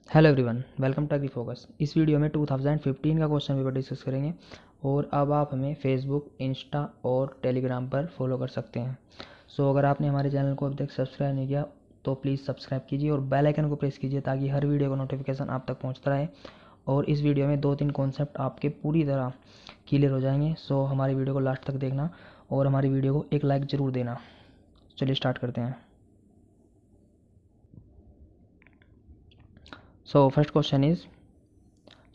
Hello everyone, welcome to agri focus. इस video में 2015 का क्वेश्चन पेपर डिस्कस करेंगे और अब आप हमें फेसबुक, इंस्टा और टेलीग्राम पर फॉलो कर सकते हैं। अगर आपने हमारे चैनल को अभी तक सब्सक्राइब नहीं किया तो प्लीज़ सब्सक्राइब कीजिए और बेल आइकन को प्रेस कीजिए ताकि हर वीडियो का नोटिफिकेशन आप तक पहुँचता रहे। और इस वीडियो में 2-3 कॉन्सेप्ट आपके पूरी तरह क्लियर हो जाएंगे। हमारी वीडियो को लास्ट तक देखना और हमारी वीडियो को एक लाइक ज़रूर देना। चलिए स्टार्ट करते हैं। First question is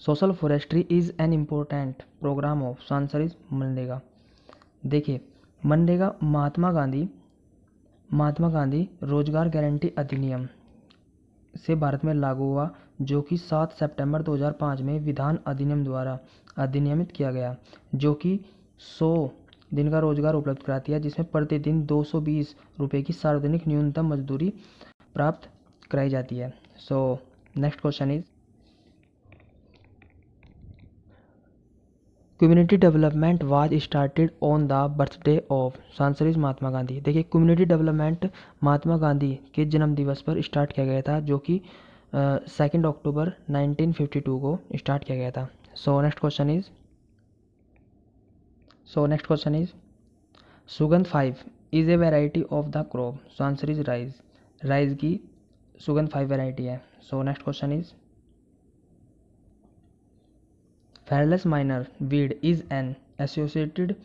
social forestry is an important programme of answer is MNREGA. देखिए, मनरेगा महात्मा गांधी रोजगार गारंटी अधिनियम से भारत में लागू हुआ, जो कि 7 सितंबर 2005 में विधान अधिनियम द्वारा अधिनियमित किया गया, जो कि 100 दिन का रोजगार उपलब्ध कराती है, जिसमें प्रतिदिन 220 रुपये की सार्वजनिक न्यूनतम मजदूरी प्राप्त कराई जाती है। Next question is community development was started on the birthday of answer is Mahatma Gandhi. देखिए, कम्युनिटी डेवलपमेंट महात्मा गांधी के जन्म दिवस पर स्टार्ट किया गया था, जो कि 2 अक्टूबर 1952 को स्टार्ट किया गया था। नेक्स्ट क्वेश्चन इज सुगंध 5 is a variety of the crop. Answer is rice. Rice की सुगंध 5 वेराइटी है। Next question is Phallus minor weed is an associated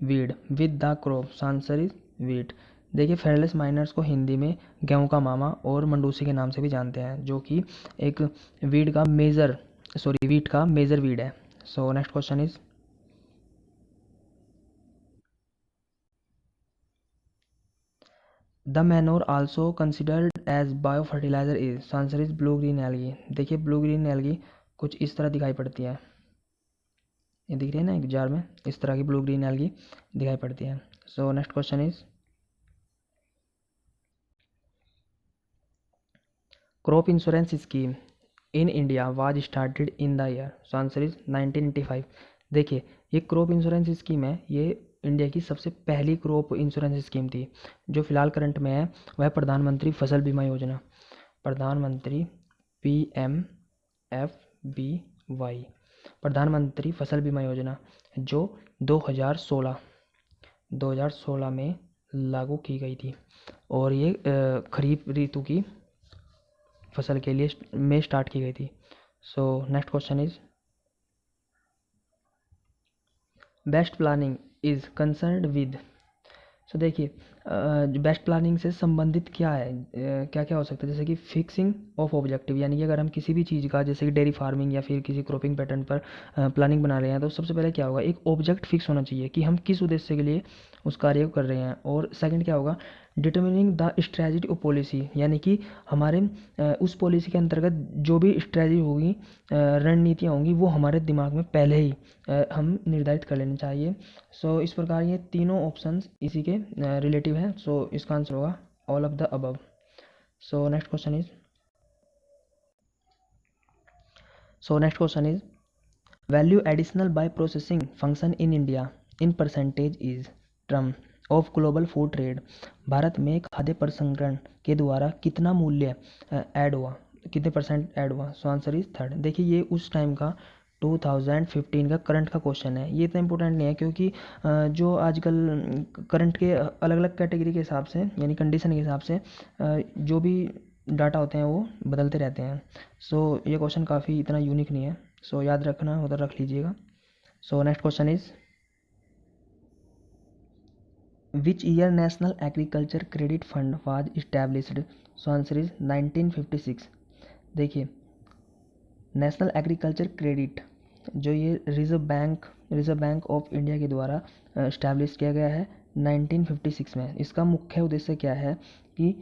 weed with the crop. Answer is wheat। देखिए, फेरलेस miners को हिंदी में गेहूं का मामा और मंडूसी के नाम से भी जानते हैं, जो कि एक वीट का मेजर वीड है। Next question is the manure also considered as bio fertilizer is. Answer is blue green algae. देखिए, ब्लू ग्रीन एल्गी कुछ इस तरह दिखाई पड़ती है, ये दिख रही है ना एक जार में, इस तरह की ब्लू ग्रीन एल्गी दिखाई पड़ती है। Next question is crop insurance scheme in India was started in the year. Answer is 1985। देखिए, ये क्रॉप इंश्योरेंस स्कीम है, ये इंडिया की सबसे पहली क्रॉप इंश्योरेंस स्कीम थी। जो फिलहाल करंट में है वह प्रधानमंत्री फसल बीमा योजना, प्रधानमंत्री PMFBY, प्रधानमंत्री फसल बीमा योजना, जो 2016 में लागू की गई थी और ये खरीफ ऋतु की फसल के लिए में स्टार्ट की गई थी। Next question is best planning is concerned with. देखिए, बेस्ट प्लानिंग से संबंधित क्या है, क्या क्या हो सकता है, जैसे कि फिक्सिंग ऑफ ऑब्जेक्टिव, यानी कि अगर हम किसी भी चीज़ का, जैसे कि डेयरी फार्मिंग या फिर किसी क्रॉपिंग पैटर्न पर प्लानिंग बना रहे हैं, तो सबसे पहले क्या होगा, एक ऑब्जेक्ट फिक्स होना चाहिए कि हम किस उद्देश्य के लिए उस कार्य को कर रहे हैं। और सेकंड क्या होगा, determining the strategy of policy, यानी कि हमारे उस पॉलिसी के अंतर्गत जो भी स्ट्रेटजी होगी, रणनीतियाँ होंगी, वो हमारे दिमाग में पहले ही हम निर्धारित कर लेनी चाहिए। इस प्रकार ये तीनों ऑप्शंस इसी के रिलेटिव हैं। इसका आंसर होगा all of the above. Next question is value additional by processing function in India in percentage is term of global food trade. Bharat में खाद्य प्रसंस्करण के द्वारा कितना मूल्य ऐड हुआ, कितने परसेंट ऐड हुआ। Answer is 3rd। देखिए, ये उस टाइम का 2015 का करंट का क्वेश्चन है। ये इतना इंपॉर्टेंट नहीं है, क्योंकि जो आजकल करंट के अलग अलग कैटेगरी के हिसाब से, यानी कंडीशन के हिसाब से जो भी डाटा होते हैं वो बदलते रहते हैं। ये क्वेश्चन काफ़ी इतना यूनिक नहीं है, याद रखना उधर रख लीजिएगा। Next question is which year national agriculture credit fund was established. Answer is 1956। देखिए, नेशनल एग्रीकल्चर क्रेडिट जो ये रिजर्व बैंक ऑफ इंडिया के द्वारा इस्टेब्लिश किया गया है 1956 में। इसका मुख्य उद्देश्य क्या है कि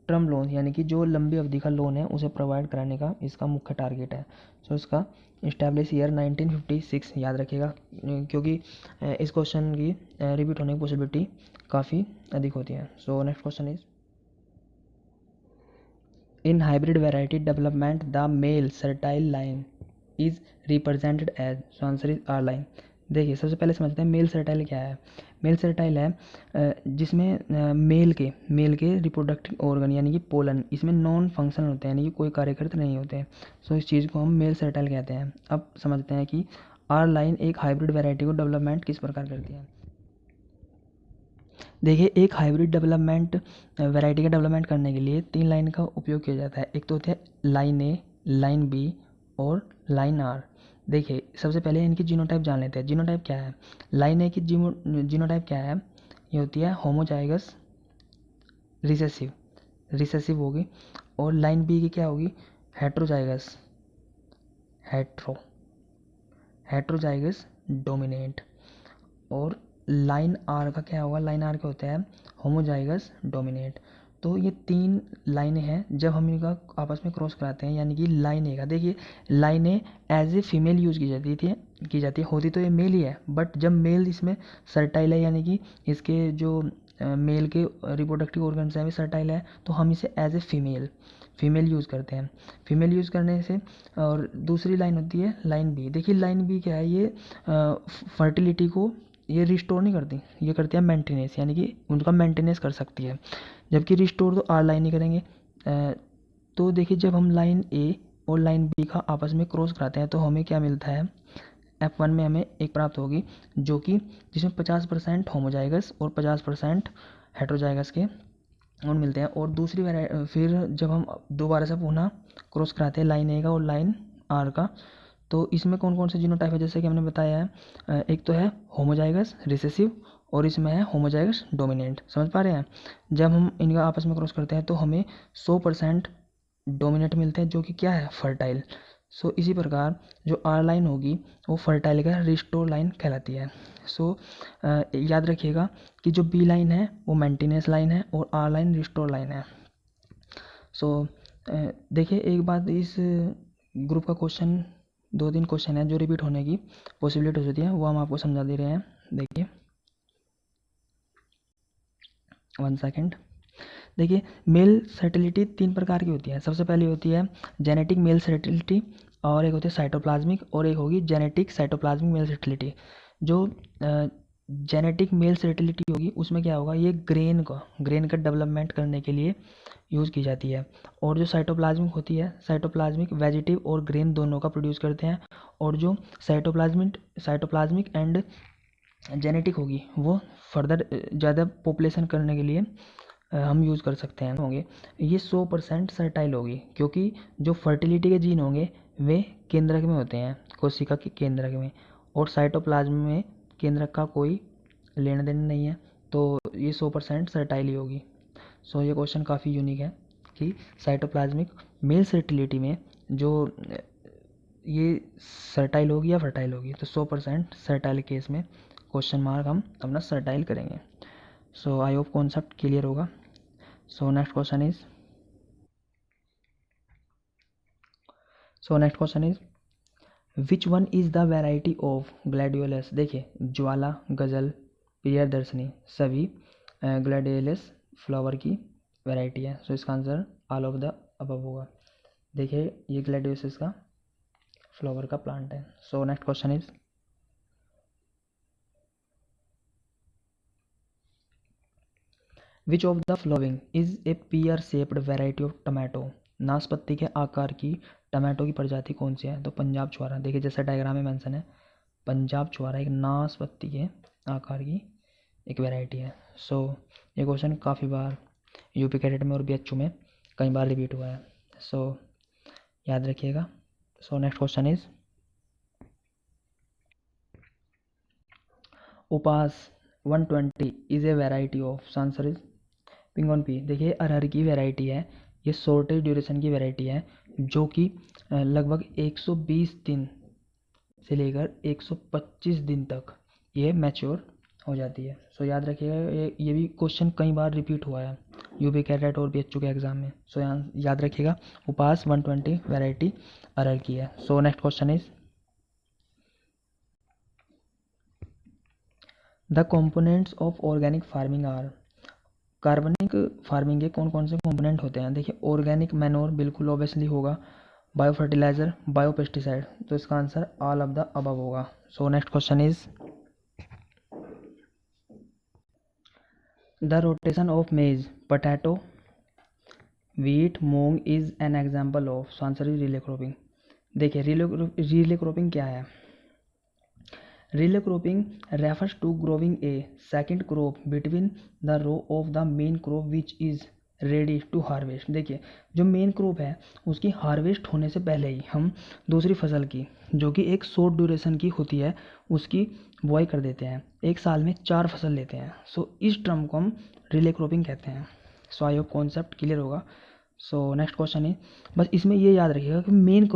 टर्म लोन, यानी कि जो लंबी अवधि का लोन है उसे प्रोवाइड कराने का इसका मुख्य टारगेट है। इसका इस्टेब्लिश ईयर 1956 याद रखिएगा, क्योंकि इस क्वेश्चन की रिपीट होने की पॉसिबिलिटी काफ़ी अधिक होती है। Next question is in hybrid variety development the male sterile line is represented as. Answer is R line. देखिए सबसे पहले समझते हैं मेल सर्टाइल क्या है। मेल सर्टाइल है जिसमें मेल के रिप्रोडक्टिव ऑर्गन यानी कि पोलन इसमें नॉन फंक्शनल होते हैं, यानी कि कोई कार्यकृत नहीं होते हैं। सो इस चीज़ को हम मेल सर्टाइल कहते हैं। अब समझते हैं कि आर लाइन एक हाइब्रिड वैरायटी को डेवलपमेंट किस प्रकार करती है। देखिए एक हाइब्रिड डेवलपमेंट वैरायटी का डेवलपमेंट करने के लिए 3 लाइन का उपयोग किया जाता है। एक तो होती है लाइन ए, लाइन बी और लाइन आर। देखिए सबसे पहले इनकी जीनोटाइप जान लेते हैं। जीनोटाइप क्या है? लाइन ए की जीनोटाइप क्या है? ये होती है होमोजाइगस रिसेसिव, रिसेसिव होगी। और लाइन बी की क्या होगी? Heterozygous, hetero heterozygous dominant. और लाइन आर का क्या होगा? लाइन आर का होता है होमोजाइगस डोमिनेट। तो ये 3 लाइनें हैं। जब हम इनका आपस में क्रॉस कराते हैं, यानी कि लाइन ए का, देखिए line A as a female use की जाती है, होती तो ये मेल ही है, बट जब मेल इसमें सर्टाइल है, यानी कि इसके जो मेल के रिप्रोडक्टिव ऑर्गन्स हैं वे सर्टाइल है, तो हम इसे एज ए फीमेल यूज़ करते हैं। फीमेल यूज़ करने से, और दूसरी लाइन होती है लाइन बी। देखिए लाइन बी क्या है? ये फर्टिलिटी को ये रिस्टोर नहीं करती, ये करती है मेंटेनेंस, यानी कि उनका मेंटेनेंस कर सकती है। जबकि रिस्टोर तो आर लाइन ही करेंगे। तो देखिए जब हम लाइन ए और लाइन बी का आपस में क्रॉस कराते हैं तो हमें क्या मिलता है? F1 में हमें एक प्राप्त होगी जो कि जिसमें 50% होमोजाइगस और 50% हेट्रोजाइगस के गुण मिलते हैं। और दूसरी फिर जब हम दोबारा से पुनः क्रॉस कराते हैं लाइन ए का और लाइन आर का, तो इसमें कौन कौन से जीनोटाइप है? जैसे कि हमने बताया है, एक तो है होमोजाइगस रिसेसिव और इसमें है होमोजाइगस डोमिनेंट। समझ पा रहे हैं? जब हम इनका आपस में क्रॉस करते हैं तो हमें 100% डोमिनेंट मिलते हैं जो कि क्या है? फर्टाइल। सो इसी प्रकार जो आर लाइन होगी वो फर्टाइल का रिस्टोर लाइन कहलाती है। सो याद रखिएगा कि जो बी लाइन है वो मेंटेनेंस लाइन है और आर लाइन रिस्टोर लाइन है। सो देखिए एक बात, इस ग्रुप का क्वेश्चन 2-3 क्वेश्चन है जो रिपीट होने की पॉसिबिलिटी होती है, वो हम आपको समझा दे रहे हैं। देखिए 1 सेकेंड। देखिए मेल फर्टिलिटी 3 प्रकार की होती है। सबसे पहली होती है जेनेटिक मेल फर्टिलिटी, और एक होती है साइटोप्लाज्मिक, और एक होगी जेनेटिक साइटोप्लाज्मिक मेल फर्टिलिटी। जो जेनेटिक मेल फर्टिलिटी होगी उसमें क्या होगा? ये ग्रेन का डेवलपमेंट करने के लिए यूज़ की जाती है। और जो साइटोप्लाज्मिक होती है, साइटोप्लाज्मिक वेजिटेटिव और ग्रेन दोनों का प्रोड्यूस करते हैं। और जो साइटोप्लाज्मिक एंड जेनेटिक होगी वो फर्दर ज़्यादा पॉपुलेशन करने के लिए हम यूज़ कर सकते हैं। होंगे ये 100% सर्टाइल होगी, क्योंकि जो फर्टिलिटी के जीन होंगे वे केंद्रक में होते हैं, कोशिका के केंद्रक में, और साइटोप्लाज्म में केंद्रक का कोई लेना देना नहीं है, तो ये 100% सर्टाइल ही होगी। सो ये क्वेश्चन काफ़ी यूनिक है कि साइटोप्लाज्मिक मेल फर्टिलिटी में जो ये सर्टाइल होगी या फर्टाइल होगी, तो 100% सर्टाइल केस में क्वेश्चन मार्क हम अपना सर्टाइल करेंगे। सो आई होप कॉन्सेप्ट क्लियर होगा। So next question is which one is the variety of gladiolus. देखिए ज्वाला, गज़ल, प्रियदर्शनी सभी ग्लैडियोलस फ्लावर की वैरायटी है। सो इसका answer all of the above होगा। देखिए ये ग्लैडियोलस का फ्लावर का प्लांट है। So next question is which of the following is a pear shaped variety of tomato. नाशपत्ती के आकार की टमाटो की प्रजाति कौन सी है? तो पंजाब छुआरा। देखिए जैसा डायग्राम में मेंशन है, पंजाब छुआरा एक नाशपत्ती के आकार की एक वैरायटी है। सो ये क्वेश्चन काफ़ी बार यूपी कैडेट में और बीएचयू में कई बार रिपीट हुआ है। सो याद रखिएगा। So next question is UPAS 120 is a variety of. Answer is pigeon pea. देखिए अरहर की वैरायटी है, ये शॉर्टेज ड्यूरेशन की वैरायटी है जो कि लगभग 120 दिन से लेकर 125 दिन तक ये मैच्योर हो जाती है। सो याद रखिएगा, ये भी क्वेश्चन कई बार रिपीट हुआ है यूपी कैडेट और बीएचयू के एग्जाम में। सो याद रखिएगा उपास 120 वैरायटी अरहर की है। So next question is the components of organic farming are. कार्बनिक फार्मिंग के कौन कौन से कंपोनेंट होते हैं? देखिए ऑर्गेनिक मैनोर बिल्कुल ऑब्वियसली होगा, बायो फर्टिलाइजर, बायो पेस्टिसाइड, तो इसका answer all of the above होगा। So next question is the rotation of maize, potato, wheat, moong is an example of. So answer is relay cropping. देखिए relay cropping क्या है? Relay cropping refers to growing a second crop between the row of the main crop which is ready to harvest. देखिए जो main crop है उसकी harvest होने से पहले ही हम दूसरी फसल की, जो कि एक शॉर्ट ड्यूरेशन की होती है, उसकी बुआई कर देते हैं। एक साल में 4 फसल लेते हैं। सो इस टर्म को हम रिले क्रॉपिंग कहते हैं। सो आई होप कॉन्सेप्ट क्लियर होगा। सो नेक्स्ट क्वेश्चन है, बस इसमें ये याद रखिएगा कि मेन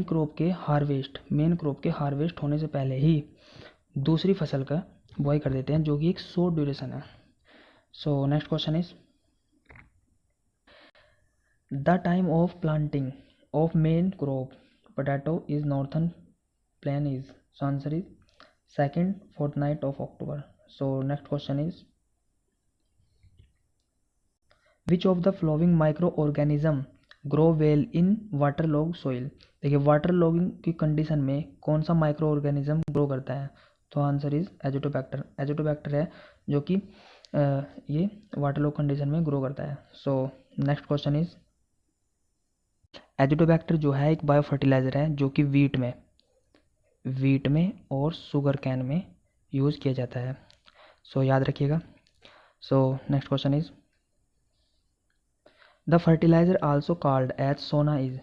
क्रॉप के हार्वेस्ट होने से पहले ही दूसरी फसल का बुआई कर देते हैं, जो कि एक शॉर्ट ड्यूरेशन है। So next question is the time of planting of main crop potato is northern plain is. So answer is second fortnight of October. So next question is which of the following micro organism grow well in water log soil. देखिए water logging की condition में कौन सा micro organism grow करता है? तो answer is Azotobacter. Azotobacter है जो कि ये वाटर लॉग कंडीशन में ग्रो करता है। So next question is Azotobacter जो है एक बायो फर्टिलाइजर है जो कि वीट में और शुगर कैन में यूज़ किया जाता है। सो याद रखिएगा। So next question is the fertilizer also called as sona is.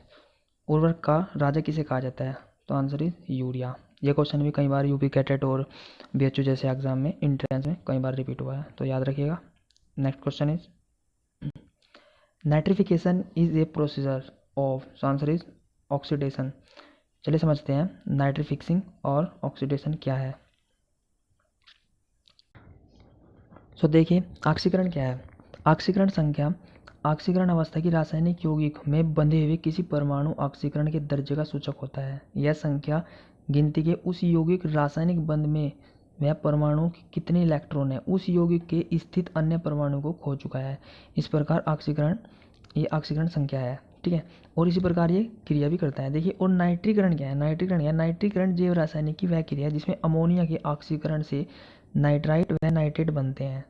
उर्वरक का राजा किसे कहा जाता है? तो आंसर इज यूरिया। ये क्वेश्चन भी कई बार यूपी कैटेट और बीएचयू जैसे एग्जाम में इंट्रेंस में कई बार रिपीट हुआ है, तो याद रखिएगा। Next question is nitrification is a procedure of. So answer is oxidation. चलिए समझते हैं नाइट्रिफिक्सिंग और ऑक्सीडेशन क्या है। सो देखिए ऑक्सीकरण क्या है? ऑक्सीकरण अवस्था की रासायनिक यौगिक में बंधे हुए किसी परमाणु ऑक्सीकरण के दर्जे का सूचक होता है। यह संख्या गिनती के उस यौगिक रासायनिक बंध में वह परमाणु के कितने इलेक्ट्रॉन है उस यौगिक के स्थित अन्य परमाणु को खो चुका है। इस प्रकार ये ऑक्सीकरण संख्या है, ठीक है। और इसी प्रकार ये क्रिया भी करता है। देखिए और नाइट्रीकरण क्या है? नाइट्रीकरण जैव रासायनिक की वह क्रिया है जिसमें अमोनिया के ऑक्सीकरण से नाइट्राइट व नाइट्रेट बनते हैं।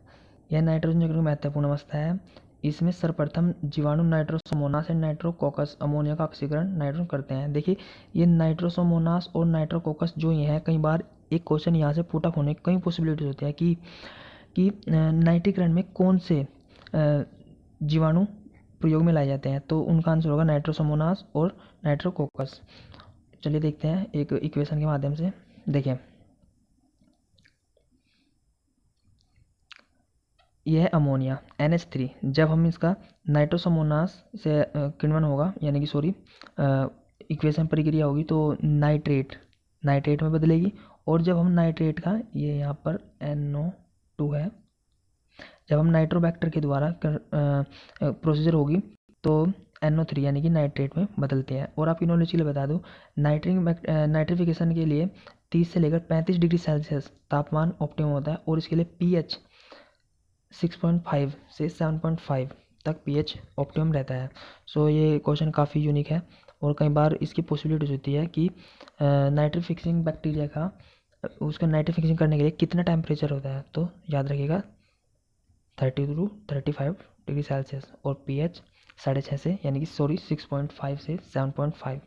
यह नाइट्रोजन चक्र की महत्वपूर्ण अवस्था है। इसमें सर्वप्रथम जीवाणु नाइट्रोसोमोनास एंड नाइट्रोकोकस अमोनिया का ऑक्सीकरण नाइट्रोजन करते हैं। देखिए ये नाइट्रोसोमोनास और नाइट्रोकोकस जो ये हैं, कई बार एक क्वेश्चन यहाँ से पुट अप होने की कई पॉसिबिलिटीज होती है कि नाइट्रीकरण में कौन से जीवाणु प्रयोग में लाए जाते हैं, तो उनका आंसर होगा नाइट्रोसोमोनास और नाइट्रोकोकस। चलिए देखते हैं एक इक्वेशन के माध्यम से। देखिए यह है अमोनिया NH3। जब हम इसका नाइट्रोसोमोनास से किण्वन होगा, यानी कि सॉरी इक्वेशन प्रक्रिया होगी, तो नाइट्रेट में बदलेगी। और जब हम नाइट्रेट का ये यहाँ पर NO2 है, जब हम नाइट्रोबैक्टर के द्वारा प्रोसीजर होगी तो NO3 यानी कि नाइट्रेट में बदलते हैं। और आपकी नॉलेज के लिए बता दूं नाइट्रिफिकेशन के लिए 30 से लेकर 35 डिग्री सेल्सियस तापमान ऑप्टिमम होता है, और इसके लिए pH 6.5 से 7.5 तक pH ऑप्टिमम रहता है। सो ये क्वेश्चन काफ़ी यूनिक है और कई बार इसकी पॉसिबिलिटीज होती है कि नाइट्रिफिक्सिंग बैक्टीरिया का उसका नाइट्रिफिकेशन करने के लिए कितना टेम्परेचर होता है, तो याद रखिएगा 30 to 35 डिग्री सेल्सियस और pH 6.5 से यानी कि 6.5 से 7.5।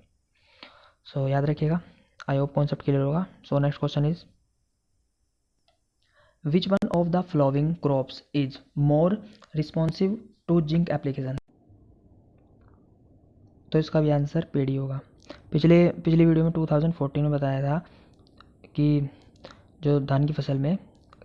सो याद रखिएगा। आई होप कॉन्सेप्ट क्लियर होगा। So next question is which one of the following crops is more responsive to zinc application. तो इसका भी आंसर पेड़ी होगा। पिछली वीडियो में 2014 में बताया था कि जो धान की फसल में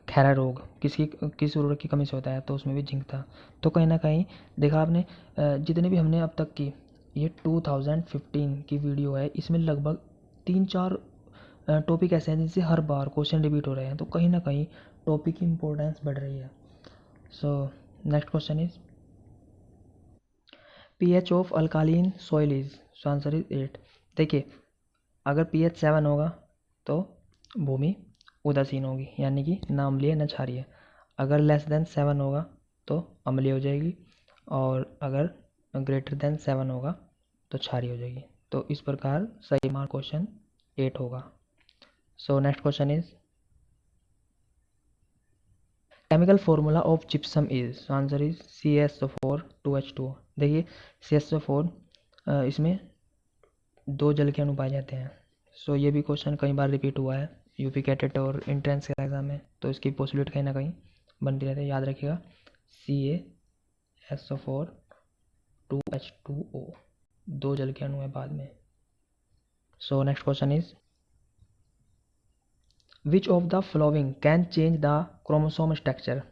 खैरा रोग किस उर्वरक की कमी से होता है, तो उसमें भी जिंक था। तो कहीं ना कहीं देखा आपने जितने भी हमने अब तक की ये 2015 की वीडियो है, इसमें लगभग 3-4 टॉपिक ऐसे हैं जिनसे हर बार क्वेश्चन रिपीट हो रहे हैं, तो कहीं ना कहीं टॉपिक की इंपॉर्टेंस बढ़ रही है। So next question is pH of alkaline soil is. So answer is 8। देखिए अगर pH 7 होगा तो भूमि उदासीन होगी, यानी कि न अम्लीय न क्षारीय। अगर लेस देन 7 होगा तो अम्लीय हो जाएगी, और अगर ग्रेटर देन 7 होगा तो क्षारीय हो जाएगी। तो इस प्रकार सही मार्क क्वेश्चन 8 होगा। So next question is chemical formula of gypsum is, answer is CaSO4 2H2O। देखिए CaSO4 इसमें दो जल के अणु पाए जाते हैं। सो ये भी क्वेश्चन कई बार रिपीट हुआ है यूपी कैटेट और एंट्रेंस के एग्जाम में, तो इसकी पॉसिबिलिटी कहीं ना कहीं बनती रहती है, याद रखिएगा CaSO4 2H2O, दो जल के अणु है बाद में। सो next question is which of the following can change the chromosome structure.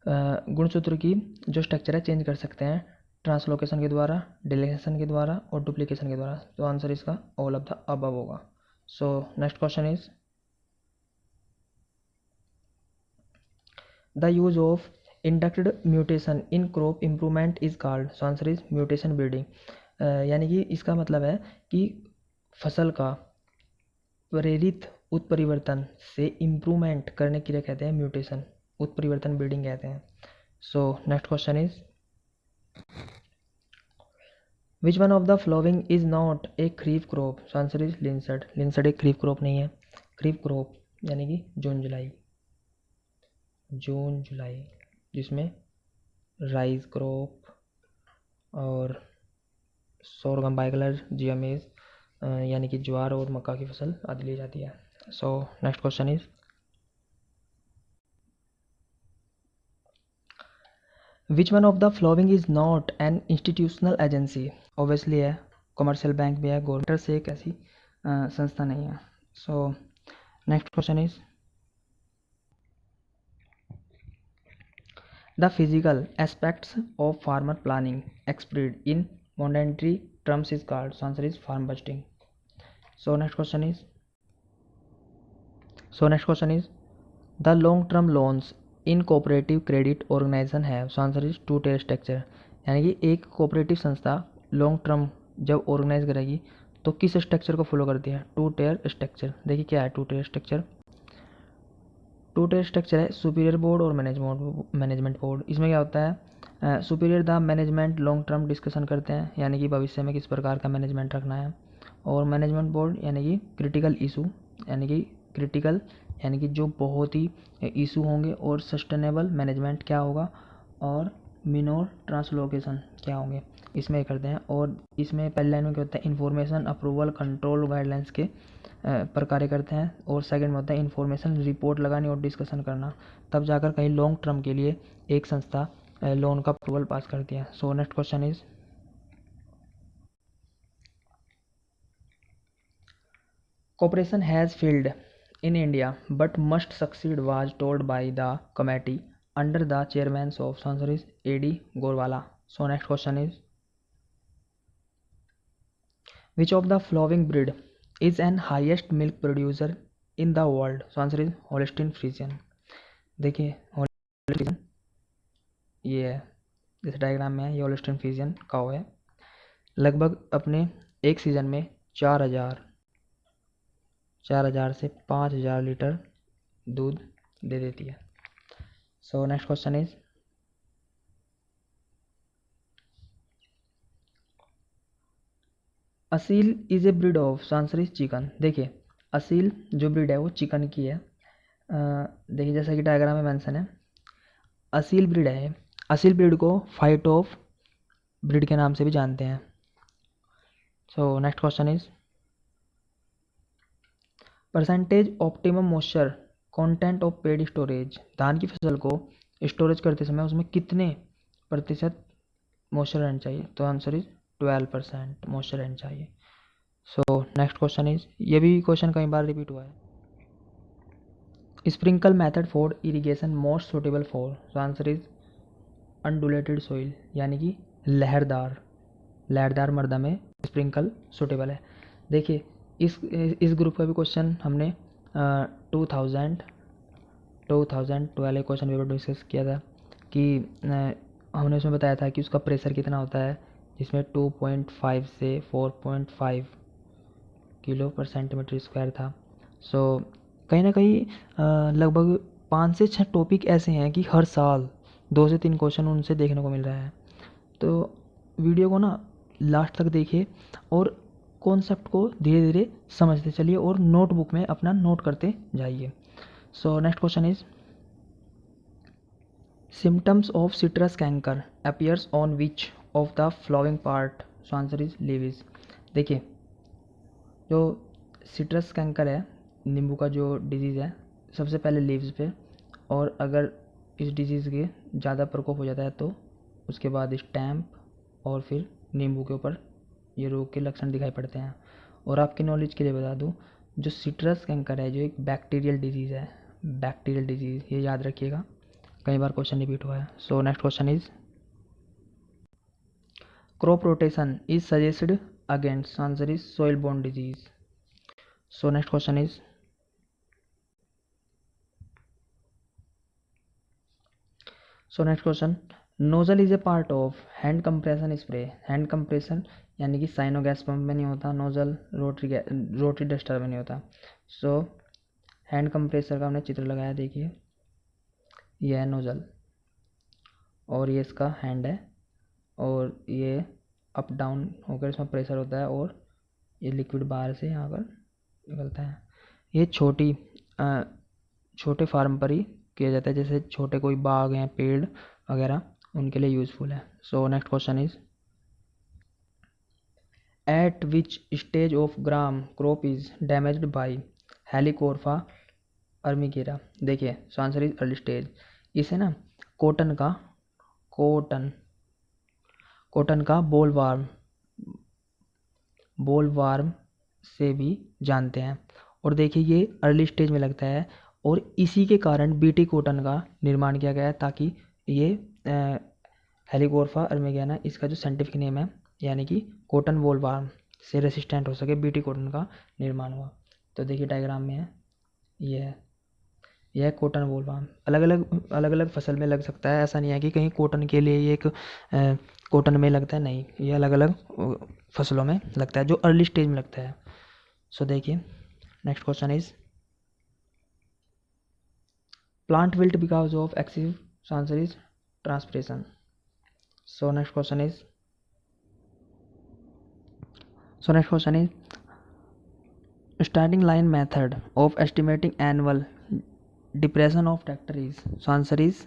गुणसूत्र की जो स्ट्रक्चर है चेंज कर सकते हैं ट्रांसलोकेशन के द्वारा, डिलीशन के द्वारा और डुप्लीकेशन के द्वारा। तो आंसर इसका ऑल ऑफ द अबव होगा। So next question is the use of inducted mutation in crop improvement is called. So answer is mutation breeding. यानी कि इसका मतलब है कि फसल का प्रेरित उत्परिवर्तन से इम्प्रूवमेंट करने के लिए कहते हैं म्यूटेशन, उत्परिवर्तन ब्रीडिंग कहते हैं। So next question is which one of the following is not a kharif crop. So answer is linseed. Linseed एक खरीफ क्रॉप नहीं है। खरीफ क्रॉप यानी कि जून जुलाई, जून जुलाई जिसमें राइस क्रॉप और सोरगम बाइगलर जियामेज यानी कि ज्वार और मक्का की फसल आदि ली जाती है। So next question is which one of the following is not an institutional agency. Obviously है, कमर्शियल बैंक भी है, गवर्नमेंट से एक ऐसी संस्था नहीं है। So next question is the physical aspects of farmer planning expressed in monetary terms is called. So answer is farm budgeting. So next question is the long term loans in cooperative credit organization है। So answer is two tier structure. यानी कि एक cooperative संस्था long term जब organise करेगी तो किस structure को फॉलो करती है, टू टेयर स्ट्रक्चर। देखिए क्या है two tier structure. Two tier structure है सुपीरियर बोर्ड और मैनेजमेंट बोर्ड। इसमें क्या होता है, superior the management long term discussion करते हैं, यानी कि भविष्य में किस प्रकार का मैनेजमेंट रखना है, और मैनेजमेंट बोर्ड यानी कि क्रिटिकल इशू, यानी कि क्रिटिकल यानी कि जो बहुत ही इशू होंगे, और सस्टेनेबल मैनेजमेंट क्या होगा, और मिनोर ट्रांसलोकेशन क्या होंगे, इसमें ये करते हैं। और इसमें पहले लाइन में क्या होता है, इंफॉर्मेशन अप्रूवल कंट्रोल गाइडलाइंस के पर कार्य करते हैं, और सेकंड में होता है इंफॉर्मेशन रिपोर्ट लगानी और डिस्कशन करना, तब जाकर कहीं लॉन्ग टर्म के लिए एक संस्था लोन का अप्रूवल पास करती है। So next question is cooperation has failed in India but must succeed was told by the committee under the chairmanship of, so answer is A.D. Gorwala. So next question is which of the following breed is an highest milk producer in the world? So answer is Holstein Friesian. देखिए Holstein Friesian ये है, इस diagram में है, ये Holstein Friesian काऊ है। लगभग अपने एक सीजन में 4000 से 5000 लीटर दूध दे देती है। So next question is Aseel is a breed of, so answer is chicken. देखिए असील जो ब्रीड है वो चिकन की है। देखिए जैसा कि डायग्राम में मेंशन है, असील ब्रीड है। असील ब्रीड को फाइट ऑफ ब्रीड के नाम से भी जानते हैं। So next question is percentage optimum moisture content of paid storage. धान की फसल को स्टोरेज करते समय उसमें कितने प्रतिशत मॉइस्चर रहना चाहिए? तो आंसर इज 12% मॉइस्चर रहना चाहिए। सो नेक्स्ट क्वेश्चन इज, ये भी क्वेश्चन कई बार रिपीट हुआ है, sprinkle method for irrigation most suitable for. So answer is undulated soil, यानी कि लहरदार मृदा में स्प्रिंकल सुटेबल है। देखिए इस ग्रुप का भी क्वेश्चन हमने 2012 क्वेश्चन पेपर डिस्कस किया था कि हमने उसमें बताया था कि उसका प्रेशर कितना होता है, जिसमें 2.5 से 4.5 किलो पर सेंटीमीटर स्क्वायर था। सो कहीं ना कहीं लगभग 5 से 6 टॉपिक ऐसे हैं कि हर साल 2 से 3 क्वेश्चन उनसे देखने को मिल रहा है। तो वीडियो को ना लास्ट तक देखिए और कॉन्सेप्ट को धीरे धीरे समझते चलिए और नोटबुक में अपना नोट करते जाइए। सो next question is symptoms of citrus canker appears on which of the flowering part? So answer is leaves. देखिए, जो सिट्रस कैंकर है, नींबू का जो डिजीज़ है, सबसे पहले लीव्स पे, और अगर इस डिजीज़ के ज़्यादा प्रकोप हो जाता है तो उसके बाद स्टैम्प और फिर नींबू के ऊपर ये रोग के लक्षण दिखाई पड़ते हैं। और आपकी नॉलेज के लिए बता दूं, जो सिट्रस कैंकर है जो एक बैक्टीरियल डिजीज़ है, बैक्टीरियल डिजीज़, ये याद रखिएगा, कई बार क्वेश्चन रिपीट हुआ है। So next question is crop rotation is suggested against? Answer is soil borne disease. So next question is nozzle is a part of hand compression spray. Hand compression यानी कि cyano gas pump में नहीं होता nozzle, rotary duster में नहीं होता। सो hand compressor का हमने चित्र लगाया, देखिए यह है नोजल और ये इसका हैंड है, और ये अप डाउन होकर इसमें प्रेशर होता है और ये लिक्विड बाहर से यहाँ पर निकलता है। ये छोटे फार्म पर ही किया जाता है, जैसे छोटे कोई बाग हैं, पेड़ वगैरह, उनके लिए यूज़फुल है। So next question is at which stage of gram crop is damaged by helicoverpa armigera? देखिए, so answer is early stage. इसे ना कॉटन का बोलवार्म से भी जानते हैं। और देखिए, ये अर्ली स्टेज में लगता है और इसी के कारण बीटी कॉटन का निर्माण किया गया है, ताकि ये हेलिकोर्फा अर्मिगेना, इसका जो साइंटिफिक नेम है, यानी कि कॉटन बोलवार्म से रेसिस्टेंट हो सके, बीटी कॉटन का निर्माण हुआ। तो देखिए डायग्राम में है, यह कॉटन बोलवार्म अलग अलग फसल में लग सकता है, ऐसा नहीं है कि कहीं कॉटन के लिए ये एक कॉटन में लगता है, नहीं, ये अलग अलग फसलों में लगता है जो अर्ली स्टेज में लगता है। सो देखिए next question is plant wilt because of excessive? Answer is transpiration. So next question is starting line method of estimating annual depression of tractor is? So answer is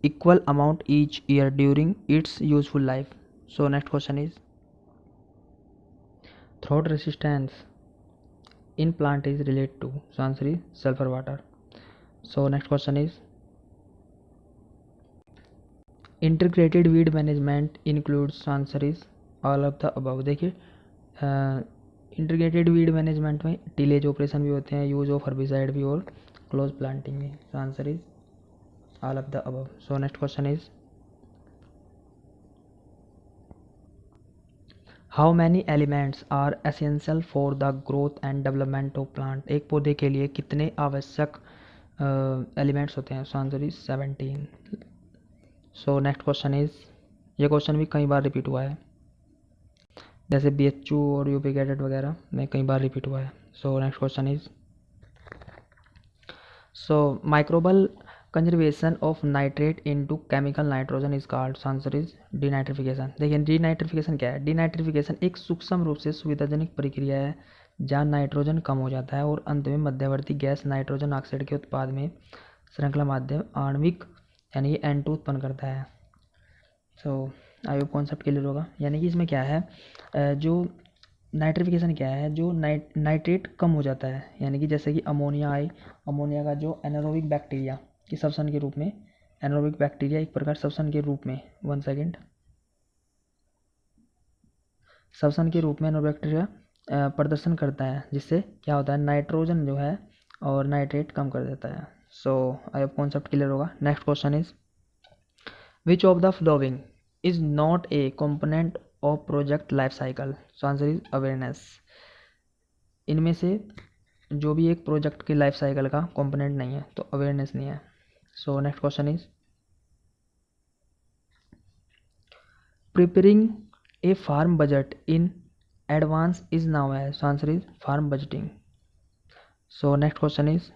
equal amount each year during its useful life. So next question is drought resistance in plant is related to? So answer is sulfur water. So next question is integrated weed management includes? So answer is all of the above। देखिए integrated weed management में tillage operation भी होते हैं, use of herbicide भी, और close planting में। So answer is all of the above. So next question is how many elements are essential for the growth and development of plant? एक पौधे के लिए कितने आवश्यक एलिमेंट्स होते हैं? So answer is 17। So next question is, ये question भी कई बार रिपीट हुआ है, जैसे BHU और यूपी कैडेट वगैरह में कई बार रिपीट हुआ है। So next question is microbial conservation of nitrate into chemical nitrogen is called? Answer is denitrification. देखिए डीनाइट्रिफिकेशन क्या है? डीनाइट्रिफिकेशन एक सूक्ष्म रूप से सुविधाजनक प्रक्रिया है जहाँ नाइट्रोजन कम हो जाता है और अंत में मध्यवर्ती गैस नाइट्रोजन ऑक्साइड के उत्पाद में श्रृंखला माध्यम आणविक यानी कि N2 उत्पन्न करता है। सो आई होप कॉन्सेप्ट क्लियर होगा। यानी कि इसमें क्या है, जो नाइट्रिफिकेशन क्या है, जो नाइट्रेट कम हो जाता है, यानी कि जैसे कि अमोनिया का जो एनारोबिक बैक्टीरिया की सब्सटेंस के रूप में, एनारोबिक बैक्टीरिया एक प्रकार सब्सटेंस के रूप में, सब्सटेंस के रूप में एनारोबिक बैक्टीरिया प्रदर्शन करता है, जिससे क्या होता है, नाइट्रोजन जो है और नाइट्रेट कम कर देता है। सो आई होप कॉन्सेप्ट क्लियर होगा। Next question is which of the following is not A component of project life cycle? So answer is awareness. इनमें से जो भी एक प्रोजेक्ट की लाइफ साइकिल का कंपोनेंट नहीं है तो अवेयरनेस नहीं है। So next question is preparing a farm budget in advance is now है? So answer is farm budgeting. So next question is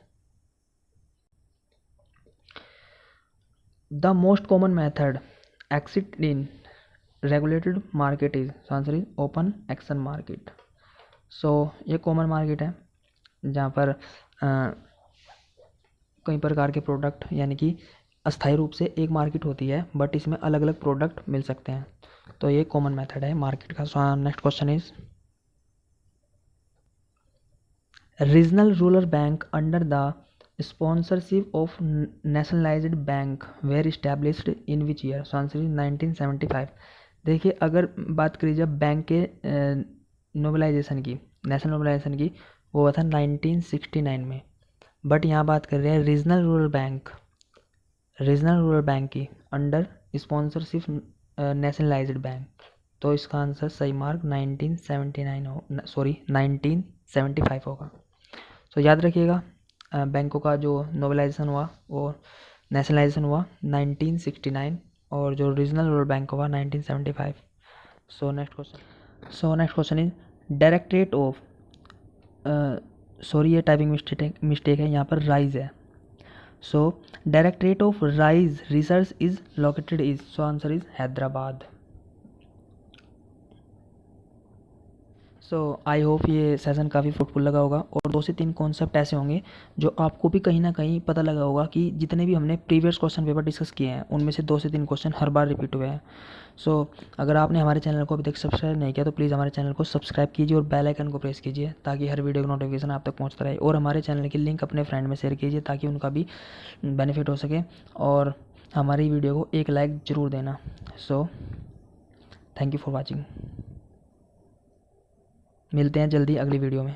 the most common method exist in regulated market is? Answer is open auction market. So ये common market है जहाँ पर कई प्रकार के product यानी कि अस्थायी रूप से एक मार्केट होती है, बट इसमें अलग अलग प्रोडक्ट मिल सकते हैं। तो ये कॉमन मेथड है मार्केट का। Next question is regional rural bank under the sponsorship of nationalized bank were established in which year? So answer is 1975। देखिए, अगर बात करी जब बैंक के नोबलाइजेशन की, नेशनल नोबलाइजेशन की, वो हुआ था 1969 में। बट यहाँ बात कर रहे हैं रीजनल रूरल बैंक की अंडर स्पॉन्सरशिप नेशनलाइज्ड बैंक। तो इसका आंसर सही मार्क 1979 हो, सॉरी 1975 होगा। तो याद रखिएगा, बैंकों का जो नोबलाइजेशन हुआ वो नेशनलाइजेशन हुआ 1969 और जो रीजनल रूरल बैंक हुआ 1975। So next question is directorate of, sorry ये टाइपिंग मिस्टेक है, यहाँ पर राइज है। So directorate of rice research is located is, so answer is Hyderabad. So I hope ये सेशन काफ़ी फ्रूटफुल लगा होगा और 2 से 3 कॉन्सेप्ट ऐसे होंगे जो आपको भी कहीं ना कहीं पता लगा होगा कि जितने भी हमने प्रीवियस क्वेश्चन पेपर डिस्कस किए हैं उनमें से 2 से 3 क्वेश्चन हर बार रिपीट हुए हैं। सो अगर आपने हमारे चैनल को अभी तक सब्सक्राइब नहीं किया तो प्लीज़ हमारे चैनल को सब्सक्राइब कीजिए और बेल आइकन को प्रेस कीजिए ताकि हर वीडियो का नोटिफिकेशन आप तक पहुँचता रहे, और हमारे चैनल की लिंक अपने फ्रेंड में शेयर कीजिए ताकि उनका भी बेनिफिट हो सके, और हमारी वीडियो को एक लाइक ज़रूर देना। So thank you for watching. मिलते हैं जल्दी अगली वीडियो में।